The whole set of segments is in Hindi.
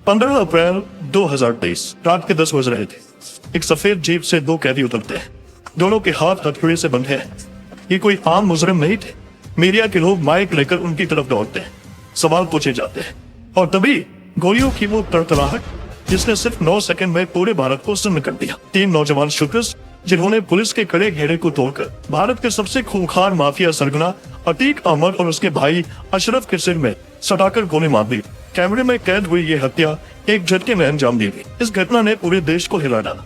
15 अप्रैल 2023 रात के 10 बज रहे थे। एक सफेद जीप से दो कैदी उतरते हैं। दोनों के हाथ हथकड़ी से बंधे हैं। ये कोई आम मुजरिम नहीं थे। मीडिया के लोग माइक लेकर उनकी तरफ दौड़ते हैं। सवाल पूछे जाते हैं और तभी गोलियों की वो तड़तड़ाहट जिसने सिर्फ 9 सेकंड में पूरे भारत को सुन्न कर दिया। 3 नौजवान शूटर्स जिन्होंने पुलिस के कड़े घेरे को तोड़कर भारत के सबसे खूंखार माफिया सरगना अतीक अहमद और उसके भाई अशरफ के सिर में सटाकर गोली मार दी। कैमरे में कैद हुई ये हत्या एक झटके में अंजाम दी गई। इस घटना ने पूरे देश को हिला डाला।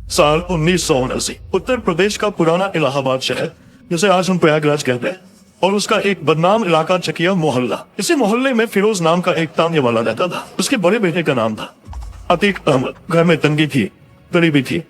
साल 1979 उत्तर प्रदेश का पुराना इलाहाबाद शहर जिसे आज हम प्रयागराज कहते हैं और उसका एक बदनाम इलाका चकिया मोहल्ला। इसी मोहल्ले में फिरोज नाम का एक तान्या वाला रहता था। उसके बड़े बेटे का नाम था अतीक अहमद। घर में तंगी थी, गरीबी थी,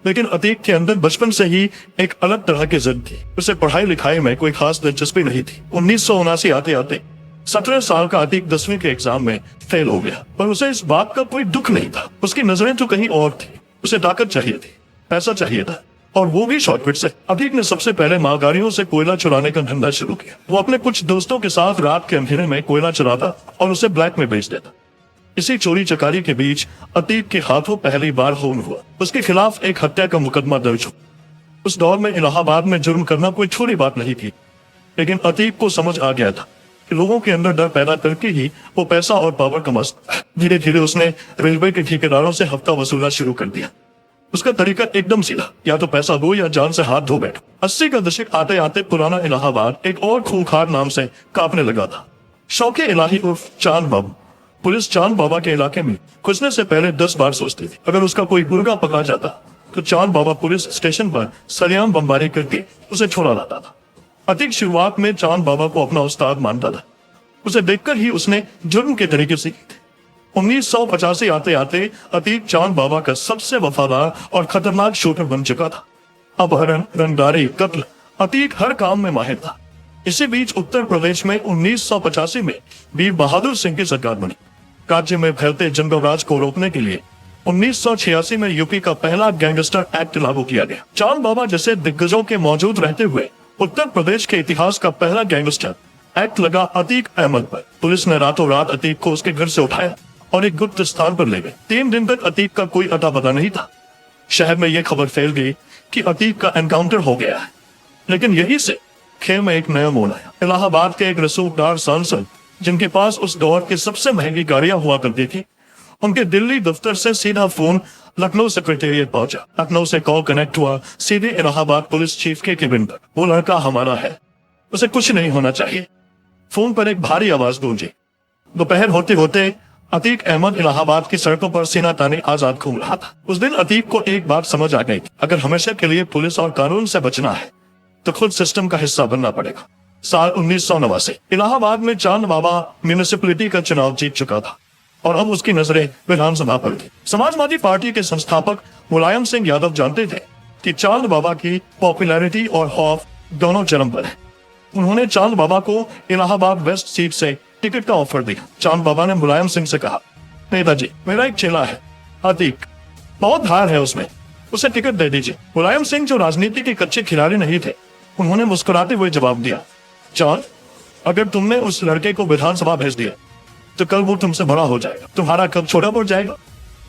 लेकिन अतीक के अंदर बचपन से ही एक अलग तरह की जिद थी। उसे पढ़ाई लिखाई में कोई खास दिलचस्पी नहीं थी। 1979 आते आते 17 साल का अतीक 10वीं के एग्जाम में फेल हो गया, पर उसे इस बात का कोई दुख नहीं था। उसकी नजरें तो कहीं और थी। उसे ताकत चाहिए थी, पैसा चाहिए था, और वो भी शॉर्टकट से। अतीक ने सबसे पहले मालगाड़ियों से कोयला चुराने का धंधा शुरू किया। वो अपने कुछ दोस्तों के साथ रात के अंधेरे में कोयला चुराता और उसे ब्लैक में बेच देता। इसी चोरी चकारी के बीच अतीक के हाथों पहली बार खून हुआ। उसके खिलाफ एक हत्या का मुकदमा दर्ज हुआ। उस दौर में इलाहाबाद में जुर्म करना कोई छोटी बात नहीं थी, लेकिन अतीक को समझ आ गया था कि लोगों के अंदर डर पैदा करके ही वो पैसा और पावर कमा सकता है। धीरे धीरे उसने रेलवे के ठेकेदारों से हफ्ता वसूलना शुरू कर दिया। उसका तरीका एकदम सीधा, या तो पैसा दो या जान से हाथ धो बैठो। 80 का दशक आते आते पुराना इलाहाबाद एक और खूंखार नाम से कांपने लगा था। शौके इलाही उर्फ चांद बाबू। पुलिस चांद बाबा के इलाके में घुसने से पहले 10 बार सोचती थी। अगर उसका कोई गुर्गा पकड़ा जाता तो चांद बाबा पुलिस स्टेशन पर सरेआम बमबारी करके उसे छोड़ा लाता था। अतीक शुरुआत में चांद बाबा को अपना उस्ताद मानता था। उसे देखकर ही उसने जुर्म के तरीके सीखे थे। 1985 आते आते अतीक चांद बाबा का सबसे वफादार और खतरनाक शूटर बन चुका था। अपहरण, रंगदारी, कत्ल, अतीक हर काम में माहिर था। इसी बीच उत्तर प्रदेश में 1985 में वीर बहादुर सिंह की सरकार बनी। राज्य में फैलते जंगल राज को रोकने के लिए 1986 में यूपी का पहला गैंगस्टर एक्ट लागू किया गया। चांद बाबा जैसे दिग्गजों के मौजूद रहते हुए उत्तर प्रदेश के इतिहास का पहला गैंगस्टर एक्ट लगा अतीक अहमद पर। पुलिस ने रातों रात अतीक को उसके घर से उठाया और एक गुप्त स्थान पर ले गए। 3 दिन तक अतीक का कोई अता पता नहीं था। शहर में यह खबर फैल गई कि अतीक का एनकाउंटर हो गया है। लेकिन यही से खेल में एक नया मोड़ आया। इलाहाबाद के एक रसूखदार सांसद जिनके पास उस दौर की सबसे महंगी गाड़ियां हुआ करती थी, उनके दिल्ली दफ्तर से सीधा फोन लखनऊ सेक्रेटेरिएट पहुंचा। लखनऊ से कॉल कनेक्ट हुआ सीधे इलाहाबाद पुलिस चीफ के केबिन पर। वो लड़का हमारा है, उसे कुछ नहीं होना चाहिए। फोन पर एक भारी आवाज गूंजी। दोपहर होते होते अतीक अहमद इलाहाबाद की सड़कों पर सीना ताने आजाद घूम रहा था। उस दिन अतीक को एक बात समझ आ गई, अगर हमेशा के लिए पुलिस और कानून से बचना है तो खुद सिस्टम का हिस्सा बनना पड़ेगा। साल 1989 इलाहाबाद में चांद बाबा म्यूनिसिपैलिटी का चुनाव जीत चुका था और अब उसकी नजरें विधानसभा पर थी। समाजवादी पार्टी के संस्थापक मुलायम सिंह यादव जानते थे कि चांद बाबा की पॉपुलैरिटी और खौफ दोनों चरम पर है। उन्होंने चांद बाबा को इलाहाबाद वेस्ट सीट से टिकट का ऑफर दिया। चांद बाबा ने मुलायम सिंह से कहा, नेताजी मेरा एक चेला है अतीक, बहुत धार है उसमें, उसे टिकट दे दीजिए। मुलायम सिंह जो राजनीति के कच्चे खिलाड़ी नहीं थे, उन्होंने मुस्कुराते हुए जवाब दिया, चांद अगर तुमने उस लड़के को विधानसभा भेज दिया तो कल वो तुमसे बड़ा हो जाएगा, तुम्हारा कब छोटा पड़ जाएगा।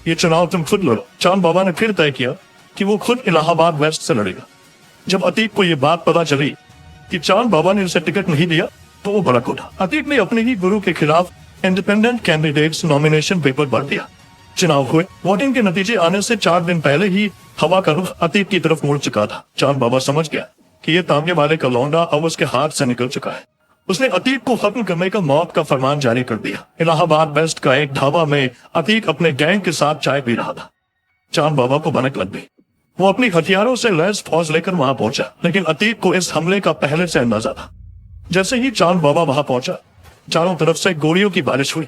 ये चुनाव तुम खुद लड़ो। चांद बाबा ने फिर तय किया कि वो खुद इलाहाबाद वेस्ट से लड़ेगा। जब अतीक को ये बात पता चली कि चांद बाबा ने उसे टिकट नहीं दिया तो वो भड़क उठा। अतीक ने अपने ही गुरु के खिलाफ इंडिपेंडेंट कैंडिडेट्स नॉमिनेशन पेपर भर दिया। चुनाव हुए। वोटिंग के नतीजे आने से 4 दिन पहले ही हवा का रुख अतीक की तरफ मुड़ चुका था। चांद बाबा समझ गया कि ये तांगे वाले का लौंडा अब उसके हाथ से निकल चुका है। उसने अतीक को खत्म करने का मौत का फरमान जारी कर दिया। इलाहाबाद वेस्ट का एक ढाबा में अतीक अपने गैंग के साथ चाय पी रहा था। चांद बाबा को भनक लग गई। वो अपनी हथियारों से लैस फौज लेकर वहां पहुंचा, लेकिन अतीक को इस हमले का पहले से अंदाजा था। जैसे ही चांद बाबा वहां पहुंचा, चारों तरफ से गोलियों की बारिश हुई।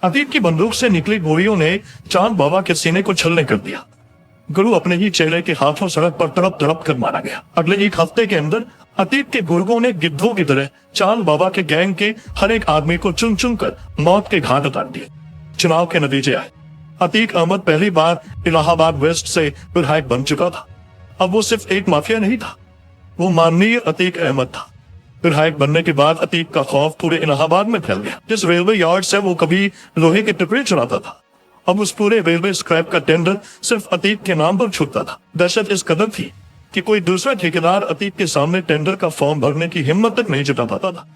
अतीक की बंदूक से निकली गोलियों ने चांद बाबा के सीने को छलने कर दिया। गुरु अपने ही चेले के हाथों सड़क पर तड़प तड़प कर मारा गया। अगले एक हफ्ते के अंदर अतीक के गुर्गों ने गिद्धों की तरह चांद बाबा के गैंग के हर एक आदमी को चुन चुन कर मौत के घाट उतार दिए। चुनाव के नतीजे आए। अतीक अहमद पहली बार इलाहाबाद वेस्ट से विधायक बन चुका था। अब वो सिर्फ एक माफिया नहीं था, वो माननीय अतीक अहमद था। विधायक बनने के बाद अतीक का खौफ पूरे इलाहाबाद में फैल गया। जिस रेलवे यार्ड से वो कभी लोहे के टुकड़े चुराता था, अब उस पूरे रेलवे स्क्रैप का टेंडर सिर्फ अतीक के नाम पर छूटता था। दहशत इस कदर थी कि कोई दूसरा ठेकेदार अतीक के सामने टेंडर का फॉर्म भरने की हिम्मत तक नहीं जुटा पाता था।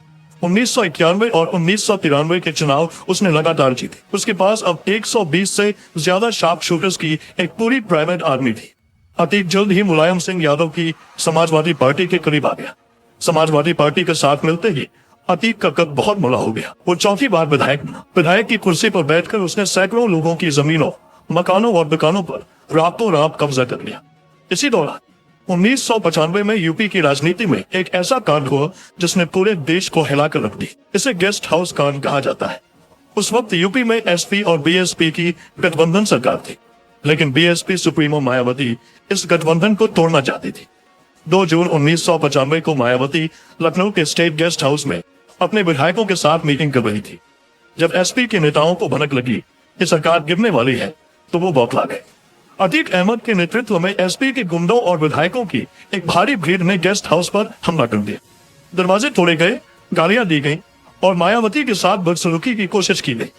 1991 और 1993 के चुनाव उसने लगातार जीते। उसके पास अब 120 से ज्यादा शार्प शूटर्स की एक पूरी प्राइवेट आर्मी थी। अतीक जल्द ही मुलायम सिंह यादव की समाजवादी पार्टी के करीब आ गया। समाजवादी पार्टी के साथ मिलते ही अतीक का कद बहुत बड़ा हो गया। वो चौथी बार विधायक बना। विधायक की कुर्सी पर बैठकर उसने सैकड़ों लोगों की जमीनों, मकानों और दुकानों पर रातों रात कब्जा कर लिया। इसी दौरान 1995 में यूपी की राजनीति में एक ऐसा कांड हुआ जिसने पूरे देश को हिलाकर रख दी। इसे गेस्ट हाउस कांड कहा जाता है। उस वक्त यूपी में एसपी और बीएसपी की गठबंधन सरकार थी, लेकिन बीएसपी सुप्रीमो मायावती इस गठबंधन को तोड़ना चाहती थी। 2 जून 1995 को मायावती लखनऊ के स्टेट गेस्ट हाउस में अपने विधायकों के साथ मीटिंग कर रही थी। जब एसपी के नेताओं को भनक लगी कि सरकार गिरने वाली है, तो वो बौखला गए। अतीक अहमद के नेतृत्व में एसपी के गुंडों और विधायकों की एक भारी भीड़ ने गेस्ट हाउस पर हमला कर दिया। दरवाजे तोड़े गए, गालियां दी गईं और मायावती के साथ बदसलूकी की कोशिश की गई।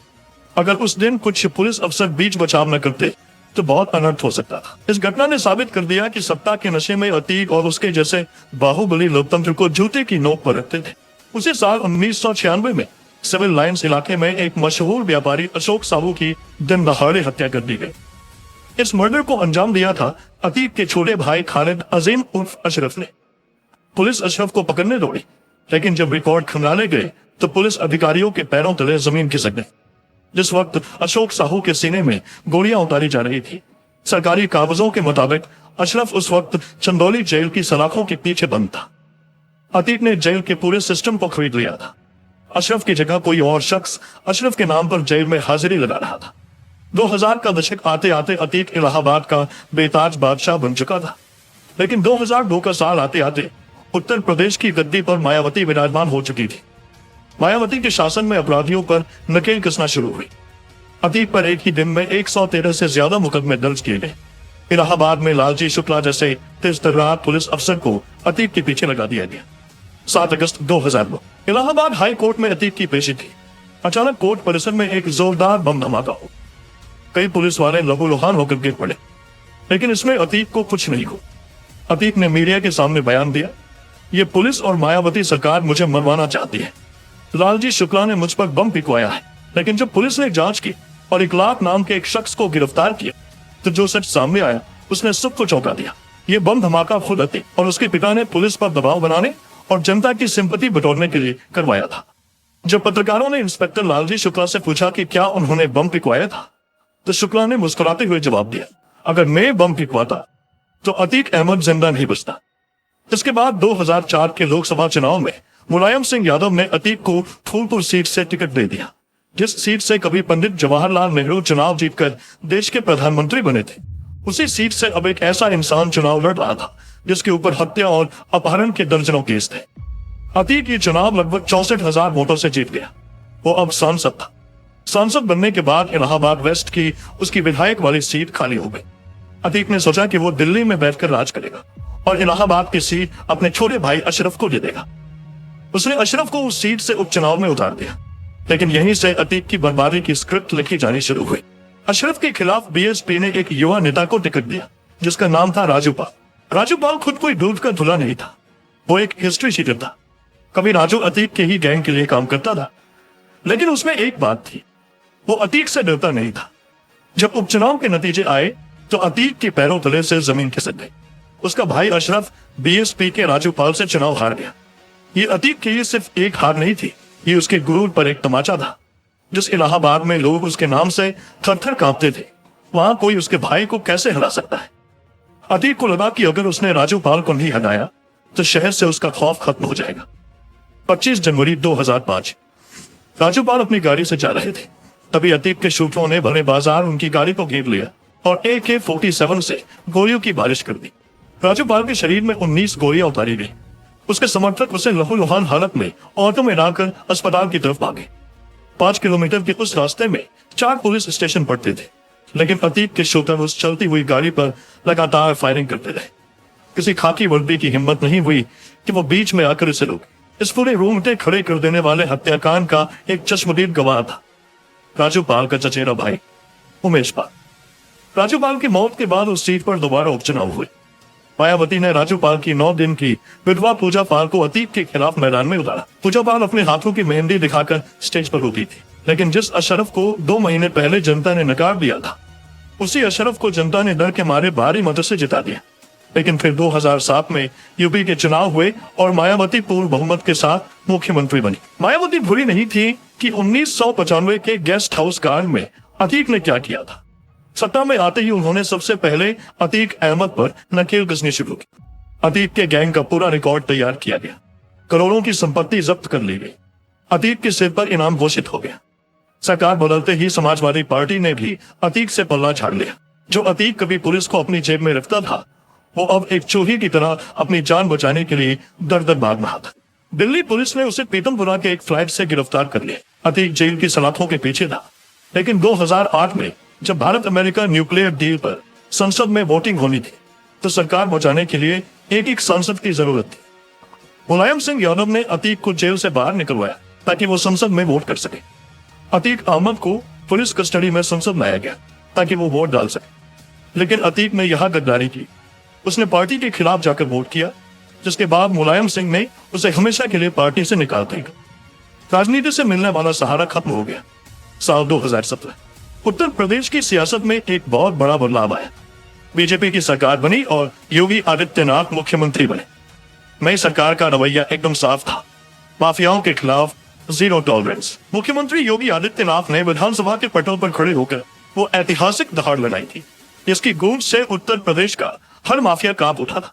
अगर उस दिन कुछ पुलिस अफसर बीच बचाव न करते तो बहुत अनर्थ हो सकता था। इस घटना ने साबित कर दिया कि सत्ता के नशे में अतीक और उसके जैसे बाहुबली लोकतंत्र को जूते की नोक पर रखते थे। उसी साल 1996 में सिविल लाइन्स इलाके में एक मशहूर व्यापारी अशोक साहू की दिन दहाड़े हत्या कर दी गई। इस मर्डर को अंजाम दिया था अतीक के छोटे भाई खालिद अजीम उर्फ अशरफ ने। पुलिस अशरफ को पकड़ने दौड़ी, लेकिन जब रिकॉर्ड खंगाले गए तो पुलिस अधिकारियों के पैरों तले जमीन खिसक गई। जिस वक्त अशोक साहू के सीने में गोलियां उतारी जा रही थी, सरकारी कागजों के मुताबिक अशरफ उस वक्त चंदौली जेल की सलाखों के पीछे बंद था। अतीक ने जेल के पूरे सिस्टम को खरीद लिया था। अशरफ की जगह कोई और शख्स अशरफ के नाम पर जेल में हाजिरी लगा रहा था। 2000 का दशक आते आते अतीक इलाहाबाद का बेताज बादशाह बन चुका था। लेकिन 2002 का साल आते आते उत्तर प्रदेश की गद्दी पर मायावती विराजमान हो चुकी थी। मायावती के शासन में अपराधियों पर नकेल कसना शुरू हुई। अतीक पर एक ही दिन में 113 से ज्यादा मुकदमे दर्ज किए गए। इलाहाबाद में लालजी शुक्ला जैसे तेज तर्रार पुलिस अफसर को अतीक के पीछे लगा दिया गया। 7 अगस्त 2002 इलाहाबाद हाई कोर्ट में अतीक की पेशी थी। अचानक कोर्ट परिसर में एक जोरदार बम धमाका हो। कई पुलिस वाले लहूलुहान होकर गिर पड़े, लेकिन इसमें अतीक को कुछ नहीं हुआ। अतीक ने मीडिया के सामने बयान दिया, ये पुलिस और मायावती सरकार मुझे मरवाना चाहती है। लालजी शुक्ला ने मुझ पर बम पिकवाया है। लेकिन जब पुलिस ने जांच की और इकलाक नाम के एक शख्स को गिरफ्तार किया, तो जो सच सामने आया उसने सबको चौंका दिया। ये बम धमाका खुद अतीक और उसके पिता ने पुलिस पर दबाव बनाने और जनता की सिंपैथी बटोरने के लिए करवाया था। जब पत्रकारों ने इंस्पेक्टर लालजी शुक्ला से पूछा कि क्या उन्होंने बम पिकवाया था, तो शुक्ला ने मुस्कुराते हुए जवाब दिया, अगर मैं बम पिकवाता तो अतीक अहमद जिंदा नहीं बचता। इसके बाद 2004 के लोकसभा चुनाव में मुलायम सिंह यादव ने अतीक को फूलपुर सीट से टिकट दे दिया, जिस सीट से कभी पंडित जवाहरलाल नेहरू चुनाव जीतकर देश के प्रधानमंत्री बने थे। उसी सीट से अब एक ऐसा इंसान चुनाव लड़ रहा था जिसके ऊपर हत्या और अपहरण के दर्जनों केस थे। अतीक ये चुनाव लगभग 64,000 वोटों से जीत गया। वो अब सांसद था। सांसद बनने के बाद इलाहाबाद वेस्ट की उसकी विधायक वाली सीट खाली हो गई। अतीक ने सोचा कि वो दिल्ली में बैठकर राज करेगा और इलाहाबाद की सीट अपने छोटे भाई अशरफ को दे देगा। उसने अशरफ को उस सीट से उपचुनाव में उतार दिया, लेकिन यहीं से अतीक की बर्बादी की स्क्रिप्ट लिखी जानी शुरू हुई। अशरफ के खिलाफ बीएसपी ने एक युवा नेता को टिकट दिया जिसका नाम था राजू पाल। राजू पाल खुद कोई दूध का धुला नहीं था, वो एक हिस्ट्री शीटर था। कभी राजू अतीक के ही गैंग के लिए काम करता था, लेकिन उसमें एक बात थी, वो अतीक से डरता नहीं था। जब उपचुनाव के नतीजे आए तो अतीक के पैरों तले से जमीन खिसक गई। उसका भाई अशरफ बीएसपी के राजू पाल से चुनाव हार गया। ये अतीक के लिए सिर्फ एक हार नहीं थी, ये उसके गुरूर पर एक तमाचा था। जिस इलाहाबाद में लोग उसके नाम से थर-थर कांपते थे, वहां कोई उसके भाई को कैसे हरा सकता है। अतीक को लगा कि अगर उसने राजू पाल को नहीं हटाया तो शहर से उसका खौफ खत्म हो जाएगा। 25 जनवरी 2005 राजू पाल अपनी गाड़ी से जा रहे थे, तभी अतीक के शूटरों ने भरे बाजार उनकी गाड़ी को घेर लिया और AK-47 से गोलियों की बारिश कर दी। राजू पाल के शरीर में 19 गोलियां उतारी गई। उसके समर्थक उसे लहूलुहान हालत में ऑटो में डालकर अस्पताल की तरफ भागे। 5 किलोमीटर के उस रास्ते में 4 पुलिस स्टेशन पड़ते थे, लेकिन अतीक के शूटर उस चलती हुई गाड़ी पर लगातार फायरिंग करते रहे। किसी खाकी वर्दी की हिम्मत नहीं हुई कि वो बीच में आकर इसे रोके। इस पूरे रोंगटे खड़े कर देने वाले हत्याकांड का एक चश्मदीद गवाह था राजू पाल का चचेरा भाई उमेश पाल। राजू पाल की मौत के बाद उस सीट पर दोबारा उपचुनाव हुए। मायावती ने राजू पाल की 9 दिन की विधवा पूजा पाल को अतीक के खिलाफ मैदान में उतारा। पूजा पाल अपने हाथों की मेहंदी दिखाकर स्टेज पर रोती थी, लेकिन जिस अशरफ को 2 महीने पहले जनता ने नकार दिया था, उसी अशरफ को जनता ने डर के मारे भारी मत से जिता दिया। लेकिन फिर 2007 में यूपी के चुनाव हुए और मायावती पूर्ण बहुमत के साथ मुख्यमंत्री बनी। मायावती भूली नहीं थी कि 1995 के गेस्ट हाउस कांड में अतीक ने क्या किया था। सत्ता में आते ही उन्होंने सबसे पहले अतीक अहमद पर नकेल कसनी शुरू की। अतीक के गैंग का पूरा रिकॉर्ड तैयार किया गया, करोड़ों की संपत्ति जब्त कर ली गई, अतीक के सिर पर इनाम घोषित हो गया। सरकार बदलते ही समाजवादी पार्टी ने भी अतीक से पल्ला झाड़ लिया। जो अतीक कभी पुलिस को अपनी जेब में रखता था, वो अब एक चूही की तरह अपनी जान बचाने के लिए दर दर भाग रहा था। दिल्ली पुलिस ने उसे पीतमपुरा के एक फ्लाइट से गिरफ्तार कर लिया। अतीक जेल की सलाखों के पीछे था, लेकिन 2008 में जब भारत अमेरिका न्यूक्लियर डील पर संसद में वोटिंग होनी थी, तो सरकार बचाने के लिए एक सांसद की जरूरत थी। मुलायम सिंह यादव ने अतीक को जेल से बाहर निकलवाया ताकि वो संसद में वोट कर सके। अतीक अहमद को पुलिस कस्टडी में संसद लाया गया ताकि वो वोट डाल सके, लेकिन अतीक ने यहां गद्दारी की। उसने पार्टी के खिलाफ जाकर वोट किया, जिसके बाद मुलायम सिंह ने उसे हमेशा के लिए पार्टी से निकाल दिया। राजनीति से मिलने वाला सहारा खत्म हो गया। साल 2017 उत्तर प्रदेश की सियासत में एक बहुत बड़ा बदलाव आया। बीजेपी की सरकार बनी और योगी आदित्यनाथ मुख्यमंत्री बने। नई सरकार का रवैया एकदम साफ था, माफियाओं के खिलाफ जीरो टॉलरेंस। मुख्यमंत्री योगी आदित्यनाथ ने विधानसभा के पटल पर खड़े होकर वो ऐतिहासिक दहाड़ लगाई थी, जिसकी गूंज से उत्तर प्रदेश का हर माफिया कांप उठा था।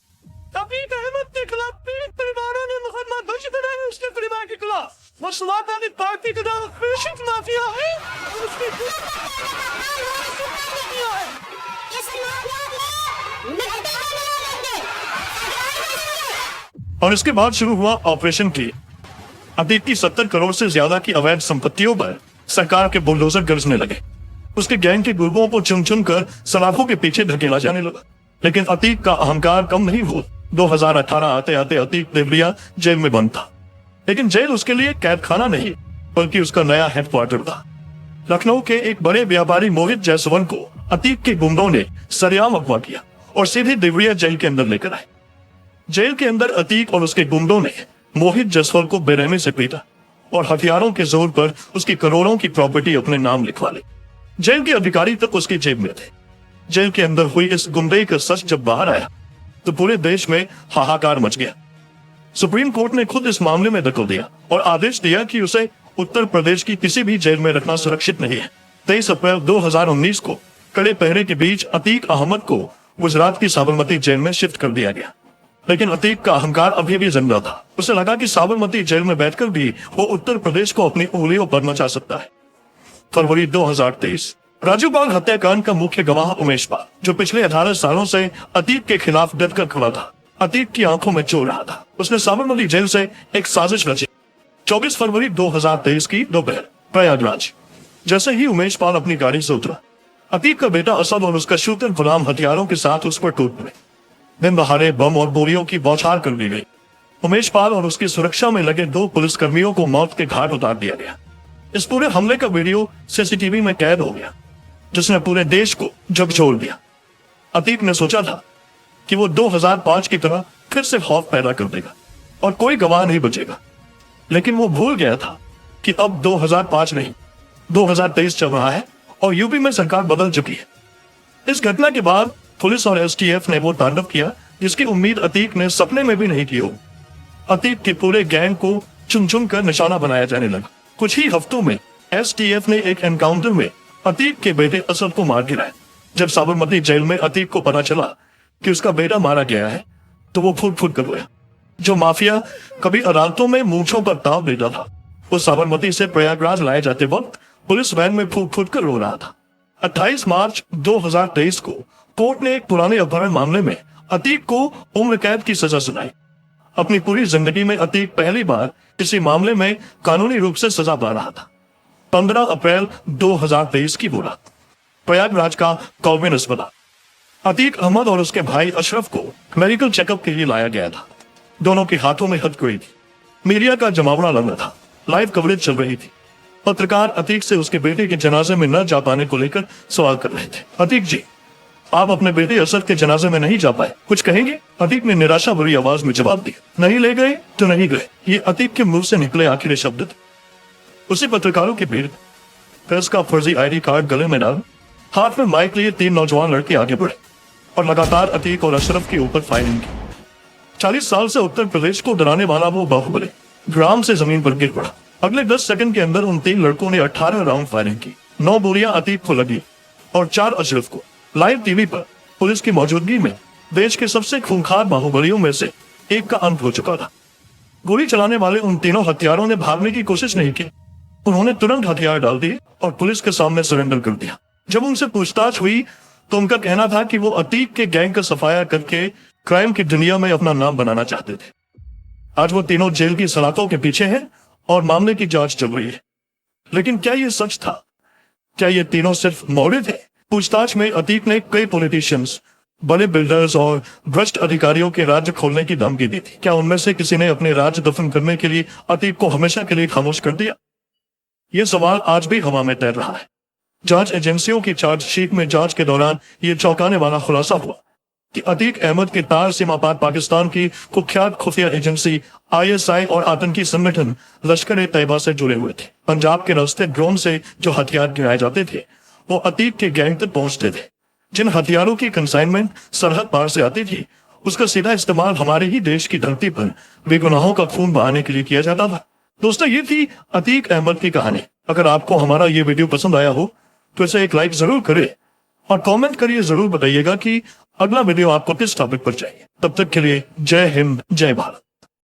अतीक अहमद के खिलाफ पीड़ित परिवारों ने मुकदमा दर्ज कराया। उसके परिवार के खिलाफ वो समाजवादी पार्टी के नाम पीड़ित माफिया है। और इसके बाद शुरू हुआ ऑपरेशन की। अतीक की 70 करोड़ से ज्यादा की अवैध संपत्तियों पर सरकार के बुलडोजर गरजने लगे। उसके गैंग के गुर्गों को चुन चुन कर सलाखों के पीछे धकेला जाने लगा। लेकिन अतीक का अहंकार कम नहीं हुआ। 2018 आते आते अतीक देवरिया जेल में बंद था, लेकिन जेल उसके लिए कैद खाना नहीं, बल्कि उसका नया हेडक्वार्टर था। लखनऊ के एक बड़े व्यापारी मोहित जायसवाल को अतीक के गुंडों ने सरेआम अगवा किया और सीधे देवरिया जेल के अंदर लेकर आए। जेल के अंदर अतीक और उसके गुंडों ने मोहित जायसवाल को बेरहमी से पीटा और हथियारों के जोर पर उसकी करोड़ों की प्रॉपर्टी अपने नाम लिखवा ली। जेल के अधिकारी तक उसकी जेब में थे। जेल के अंदर हुई इस गुंडई का सच जब बाहर आया, तो पूरे देश में हाहाकार मच गया। सुप्रीम कोर्ट ने खुद इस मामले में दखल दिया और आदेश दिया कि उसे उत्तर प्रदेश की किसी भी जेल में रखना सुरक्षित नहीं है। 23 अप्रैल 2019 को कड़े पहरे के बीच अतीक अहमद को गुजरात की साबरमती जेल में शिफ्ट कर दिया गया। लेकिन अतीक का अहंकार अभी भी जिंदा था। उसे लगा कि साबरमती जेल में बैठकर भी वो उत्तर प्रदेश को अपनी उंगलियों पर नचा सकता है। फरवरी 2023 राजू पाल हत्याकांड का मुख्य गवाह उमेश पाल, जो पिछले 18 सालों से अतीक के खिलाफ डटकर खड़ा था, अतीक की आंखों में चो रहा था। उसने साबरमती जेल से एक साजिश रची। 24 फरवरी 2023 की दोपहर प्रयागराज जैसे ही उमेश पाल अपनी गाड़ी से उतरा, अतीक का बेटा असद और उसका शूटर गुलाम हथियारों के साथ उस पर टूट पड़े। दिन दहाड़े बम और बोरियों की बौछार कर दी गई। उमेश पाल और उसकी सुरक्षा में लगे 2 पुलिसकर्मियों को मौत के घाट उतार दिया गया। इस पूरे हमले का वीडियो सीसीटीवी में कैद हो गया, जिसने पूरे देश को झकझोर दिया। अतीक ने सोचा था कि वो 2005 की तरह फिर से खौफ पैदा कर देगा और कोई गवाह नहीं बचेगा, लेकिन वो भूल गया था कि अब 2005 नहीं 2023 चल रहा है और यूपी में सरकार बदल चुकी है। इस घटना के बाद पुलिस और एसटीएफ ने वो तांडव किया जिसकी उम्मीद अतीक ने सपने में भी नहीं की हो। अतीक के पूरे गैंग को चुन चुन कर निशाना बनाया जाने लगा। कुछ ही हफ्तों में एसटीएफ ने एक एनकाउंटर में अतीक के बेटे असद को मार गिराया। जब साबरमती जेल में अतीक को पता चला कि उसका बेटा मारा गया है, तो वो फूट फूट कर रोया। जो माफिया कभी अदालतों में मूंछों पर ताव देता था, वो साबरमती से प्रयागराज लाए जाते वक्त पुलिस वैन में फूट फूट कर रो रहा था। 28 मार्च 2023 को कोर्ट ने एक पुराने अपहरण मामले में अतीक को उम्र कैद की सजा सुनाई। अपनी पूरी जिंदगी में अतीक पहली बार किसी मामले में कानूनी रूप से सजा पा रहा था। 15 अप्रैल 2023 की वो रात प्रयागराज का कॉविन अस्पताल। अतीक अहमद और उसके भाई अशरफ को मेडिकल चेकअप के लिए लाया गया था। दोनों के हाथों में हथकड़ी थी। मीडिया का जमावड़ा लग रहा था। लाइव कवरेज चल रही थी। पत्रकार अतीक से उसके बेटे के जनाजे में न जा पाने को लेकर सवाल कर रहे थे। अतीक जी, आप अपने बेटे असद के जनाजे में नहीं जा पाए, कुछ कहेंगे? अतीक ने निराशा भरी आवाज में जवाब दिया, नहीं ले गए तो नहीं गए। ये अतीक के मुंह से निकले आखिरी शब्द थे। उसी पत्रकारों के भीड़ प्रेस का फर्जी आईडी कार्ड गले में डाल हाथ में माइक लिए 3 नौजवान लड़के आगे बढ़े और लगातार अतीक और अशरफ के ऊपर फायरिंग की। 40 साल से उत्तर प्रदेश को डराने वाला वो बाहुबली ग्राम से जमीन पर गिर पड़ा। अगले 10 सेकंड के अंदर उन 3 लड़कों ने 18 राउंड फायरिंग की। 9 गोलियां अतीक को लगी और 4 अशरफ को। लाइव टीवी पर पुलिस की मौजूदगी में देश के सबसे खूंखार बाहुबलियों में से एक का अंत हो चुका था। गोली चलाने वाले उन तीनों हथियारों ने भागने की कोशिश नहीं की। उन्होंने तुरंत हथियार डाल दिए और पुलिस के सामने सरेंडर कर दिया। जब उनसे पूछताछ हुई तो उनका कहना था कि वो अतीक के गैंग का सफाया करके क्राइम की दुनिया में अपना नाम बनाना चाहते थे। आज वो तीनों जेल की सलाखों के पीछे हैं और मामले की जांच चल रही है। लेकिन क्या ये सच था? क्या ये तीनों सिर्फ मौड़े थे? पूछताछ में अतीक ने कई पॉलिटिशियंस, बड़े बिल्डर्स और भ्रष्ट अधिकारियों के राज्य खोलने की धमकी दी थी। क्या उनमें से किसी ने अपने राज्य दफन करने के लिए अतीक को हमेशा के लिए खामोश कर दिया? ये सवाल आज भी हवा में तैर रहा है। जांच एजेंसियों की चार्जशीट में जांच के दौरान ये चौंकाने वाला खुलासा हुआ कि अतीक अहमद के तार सीमापार पाकिस्तान की कुख्यात खुफिया एजेंसी ISI और आतंकी संगठन लश्कर-ए-तैयबा से जुड़े हुए थे। पंजाब के रास्ते ड्रोन से जो हथियार गिराए जाते थे वो अतीक के गैंग तक पहुंचते थे। जिन हथियारों की कंसाइनमेंट सरहद पार से आती थी उसका सीधा इस्तेमाल हमारे ही देश की धरती पर बेगुनाहों का खून बहाने के लिए किया जाता था। दोस्तों, ये थी अतीक अहमद की कहानी। अगर आपको हमारा ये वीडियो पसंद आया हो तो इसे एक लाइक जरूर करें और कमेंट करिए, जरूर बताइएगा कि अगला वीडियो आपको किस टॉपिक पर चाहिए। तब तक के लिए जय हिंद, जय भारत।